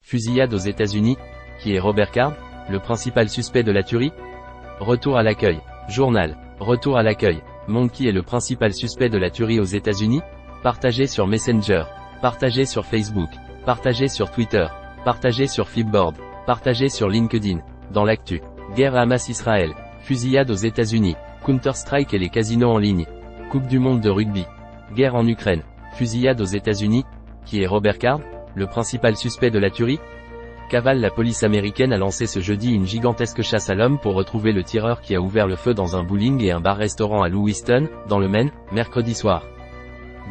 Fusillade aux États-Unis. Qui est Robert Card, le principal suspect de la tuerie? Retour à l'accueil. Journal. Retour à l'accueil. Monde. Qui est le principal suspect de la tuerie aux États-Unis? Partagé sur Messenger. Partagé sur Facebook. Partagé sur Twitter. Partagé sur Flipboard. Partagé sur LinkedIn. Dans l'actu. Guerre Hamas-Israël. Fusillade aux États-Unis. Counter-Strike et les casinos en ligne. Coupe du monde de rugby. Guerre en Ukraine. Fusillade aux États-Unis. Qui est Robert Card, le principal suspect de la tuerie? Cavale. La police américaine a lancé ce jeudi une gigantesque chasse à l'homme pour retrouver le tireur qui a ouvert le feu dans un bowling et un bar-restaurant à Lewiston, dans le Maine, mercredi soir.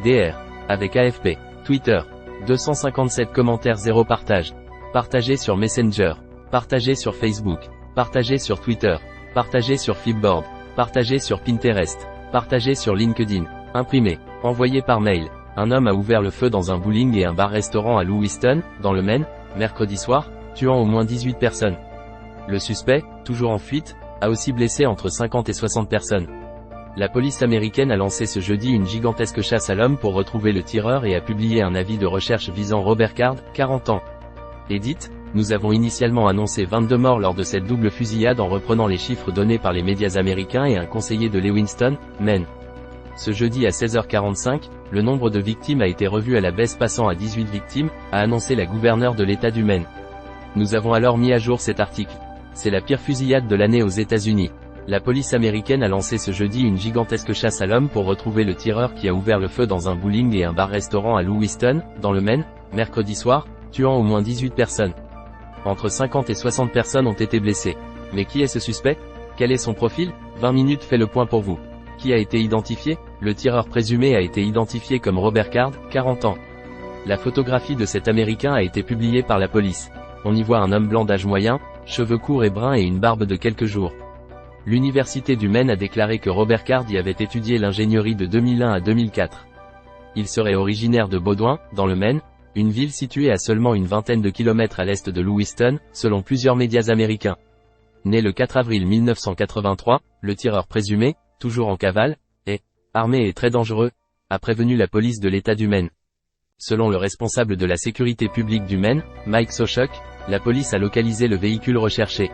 DR. Avec AFP. Twitter. 257 commentaires, 0 partage. Partagé sur Messenger. Partagé sur Facebook. Partagé sur Twitter. Partagé sur Flipboard. Partagé sur Pinterest. Partagé sur LinkedIn. Imprimé. Envoyé par mail. Un homme a ouvert le feu dans un bowling et un bar-restaurant à Lewiston, dans le Maine, mercredi soir, tuant au moins 18 personnes. Le suspect, toujours en fuite, a aussi blessé entre 50 et 60 personnes. La police américaine a lancé ce jeudi une gigantesque chasse à l'homme pour retrouver le tireur et a publié un avis de recherche visant Robert Card, 40 ans. Edit, nous avons initialement annoncé 22 morts lors de cette double fusillade en reprenant les chiffres donnés par les médias américains et un conseiller de Lewiston, Maine. Ce jeudi à 16h45, le nombre de victimes a été revu à la baisse passant à 18 victimes, a annoncé la gouverneure de l'État du Maine. Nous avons alors mis à jour cet article. C'est la pire fusillade de l'année aux États-Unis. La police américaine a lancé ce jeudi une gigantesque chasse à l'homme pour retrouver le tireur qui a ouvert le feu dans un bowling et un bar-restaurant à Lewiston, dans le Maine, mercredi soir, tuant au moins 18 personnes. Entre 50 et 60 personnes ont été blessées. Mais qui est ce suspect? Quel est son profil? 20 minutes fait le point pour vous. Qui a été identifié? Le tireur présumé a été identifié comme Robert Card, 40 ans. La photographie de cet Américain a été publiée par la police. On y voit un homme blanc d'âge moyen, cheveux courts et bruns et une barbe de quelques jours. L'université du Maine a déclaré que Robert Card y avait étudié l'ingénierie de 2001 à 2004. Il serait originaire de Baudouin, dans le Maine, une ville située à seulement une vingtaine de kilomètres à l'est de Lewiston, selon plusieurs médias américains. Né le 4 avril 1983, le tireur présumé, toujours en cavale, est armé et très dangereux, a prévenu la police de l'État du Maine. Selon le responsable de la sécurité publique du Maine, Mike Sochuk, la police a localisé le véhicule recherché.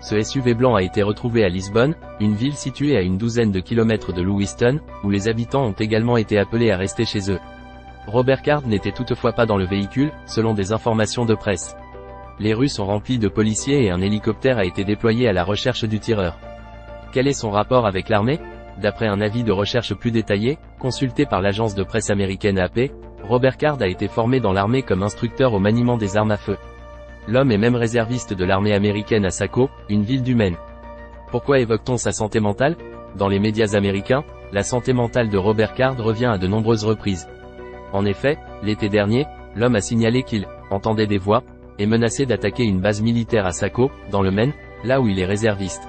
Ce SUV blanc a été retrouvé à Lisbonne, une ville située à une douzaine de kilomètres de Lewiston, où les habitants ont également été appelés à rester chez eux. Robert Card n'était toutefois pas dans le véhicule, selon des informations de presse. Les rues sont remplies de policiers et un hélicoptère a été déployé à la recherche du tireur. Quel est son rapport avec l'armée? D'après un avis de recherche plus détaillé, consulté par l'agence de presse américaine AP, Robert Card a été formé dans l'armée comme instructeur au maniement des armes à feu. L'homme est même réserviste de l'armée américaine à Saco, une ville du Maine. Pourquoi évoque-t-on sa santé mentale? Dans les médias américains, la santé mentale de Robert Card revient à de nombreuses reprises. En effet, l'été dernier, l'homme a signalé qu'il entendait des voix, et menaçait d'attaquer une base militaire à Saco, dans le Maine, là où il est réserviste.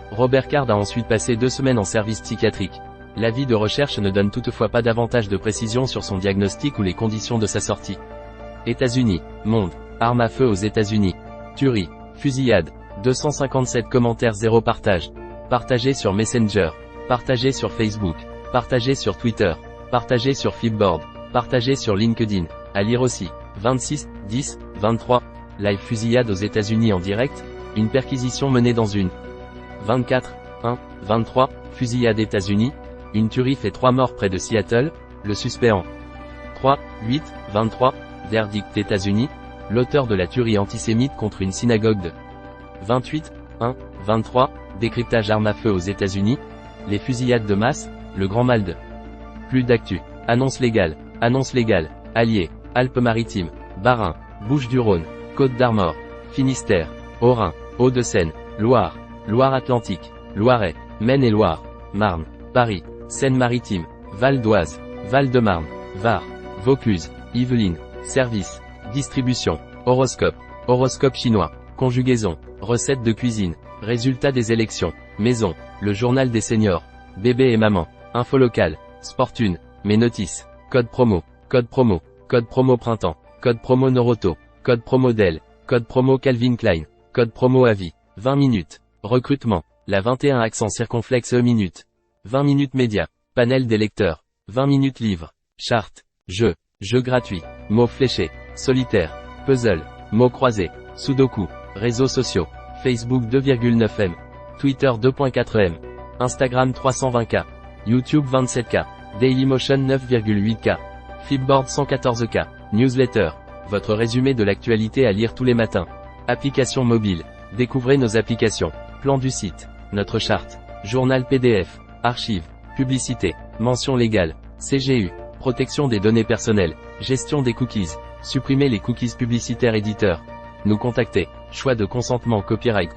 Robert Card a ensuite passé 2 semaines en service psychiatrique. L'avis de recherche ne donne toutefois pas davantage de précisions sur son diagnostic ou les conditions de sa sortie. États-Unis, Monde, arme à feu aux États-Unis. Tuerie, fusillade, 257 commentaires, 0 partage. Partagé sur Messenger. Partagé sur Facebook. Partagé sur Twitter. Partagé sur Flipboard. Partagé sur LinkedIn. À lire aussi. 26, 10, 23. Live fusillade aux États-Unis en direct. Une perquisition menée dans une. 24, 1, 23, fusillade États-Unis, une tuerie fait 3 morts près de Seattle, le suspect en 3, 8, 23, verdict États-Unis, l'auteur de la tuerie antisémite contre une synagogue de 28, 1, 23, décryptage arme à feu aux États-Unis, les fusillades de masse, le grand mal de. Plus d'actu, annonce légale, Allier, Alpes-Maritimes, Bas-Rhin, Bouches-du-Rhône, Côte-d'Armor, Finistère, Haut-Rhin, Hauts-de-Seine, Loire, Loire-Atlantique, Loiret, Maine et Loire, Marne, Paris, Seine-Maritime, Val d'Oise, Val-de-Marne, Var, Vaucluse, Yvelines, Service, Distribution, Horoscope chinois, Conjugaison, Recettes de cuisine, Résultats des élections, Maison, le journal des seniors, Bébé et maman, Info locale, Sportune, Mes notices, Code promo printemps, Code promo Noroto, Code promo Dell, Code promo Calvin Klein, Code promo Avis, 20 minutes. Recrutement, la 21 accent circonflexe minutes. 20 minutes média, panel des lecteurs. 20 minutes livre, charte, jeu gratuit, mots fléchés, solitaire, puzzle, Mots croisés. Sudoku. Réseaux sociaux. Facebook 2,9 M. Twitter 2.4 M. Instagram 320K. YouTube 27K. Dailymotion 9,8K. Flipboard 114K. Newsletter. Votre résumé de l'actualité à lire tous les matins. Application mobile. Découvrez nos applications. Plan du site. Notre charte. Journal PDF. Archives. Publicité. Mention légale. CGU. Protection des données personnelles. Gestion des cookies. Supprimer les cookies publicitaires éditeurs. Nous contacter. Choix de consentement copyright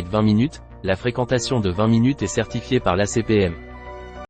20 minutes. La fréquentation de 20 minutes est certifiée par l'ACPM.